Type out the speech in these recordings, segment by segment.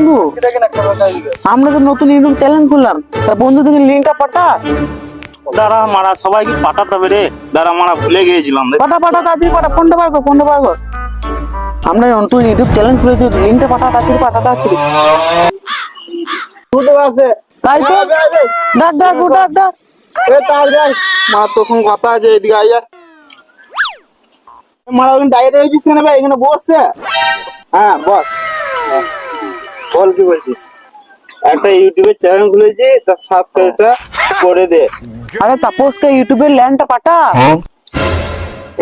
বন্ধু আমরা তো নতুন ইউটিউব চ্যানেল খুললাম, তা বন্ধুদের লিঙ্কটা পাঠা। দাঁড়া মারা সবাই কি পাঠাতে হবে রে, দাঁড়া মারা ভুলে গিয়েছিলাম রে। পাঠা পাঠা তাড়াতাড়ি পাঠা, ফোনটা বার কর। আমরা নতুন ইউটিউব চ্যানেল খুলেছি, লিঙ্কটা পাঠা তাড়াতাড়ি। তাই তো ডাক। মা তোর সঙ্গে কথা আছে, এদিকে আইয়া। মারা ওখানে দাঁড়িয়ে রয়েছিস কেন ভাই, এখানে বসছে? হ্যাঁ বস, বল কি বলছিস? একটা ইউটিউবে চ্যানেল খুলেছি, তার সাবস্ক্রাইবটা করে দে। আরে তাপসকে ইউটিউবের ল্যান্ডটা পাঠা।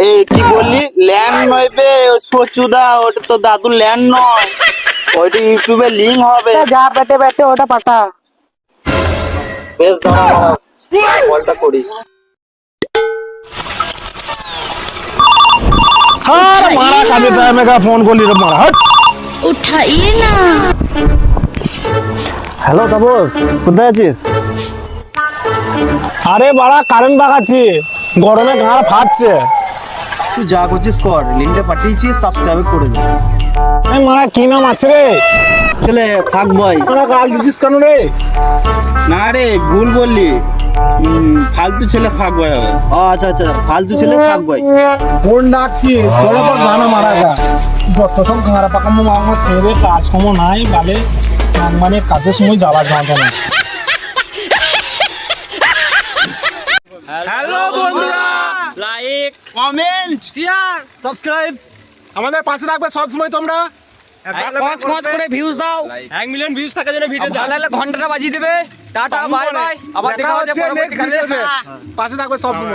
এই কি বললি? ল্যান্ড নয় বে সচুদা, ওটা তো দাদুর ল্যান্ড নয়, ওইটা ইউটিউবে লিংক হবে। যা বেটে ওটা পাঠা। বেশ দাঁড়া বলটা করিস। मारा काफी टाइम का फोन को ली मारा हट उठाइए ना। হ্যালো তাপস, কোথায় আছিস? আরে বাড়া কারেন্ট লাগাচ্ছি, গরমে গাঁড় ফাটছে। তুই যা করছিস কর, লিঙ্কটা পাঠিয়েছি, সাবস্ক্রাইব করে দে। এই মারা কি নাম আছে রে? ছেলে ফাক বয়। মারা গাল দিছিস কেন রে? না রে ভুল বললি, ফালতু ছেলে ফাঁক বয় হবে। ও আচ্ছা, ফালতু ছেলে ফাক বয়। ফোন ডাকছি, তোর পর গানা মারা গা। যত সব গাঁড়া পাকামো আমার খেয়ে কাজ কমো নাই বালে, মানে কাজের সময় যাওয়া যাবে না। হ্যালো বন্ধুরা, লাইক, কমেন্ট, শেয়ার, সাবস্ক্রাইব। আমাদের পাশে থাকবে সব সময় তোমরা। কচ করে ভিউজ দাও, 1 মিলিয়ন ভিউজ থাকার জন্য ভিডিও দাও। ভালো লাগলে ঘন্টাটা বাজিয়ে দেবে। টাটা বাই বাই, আবার দেখা হচ্ছে পরবর্তী কালে। পাশে থাকবে সব সময়।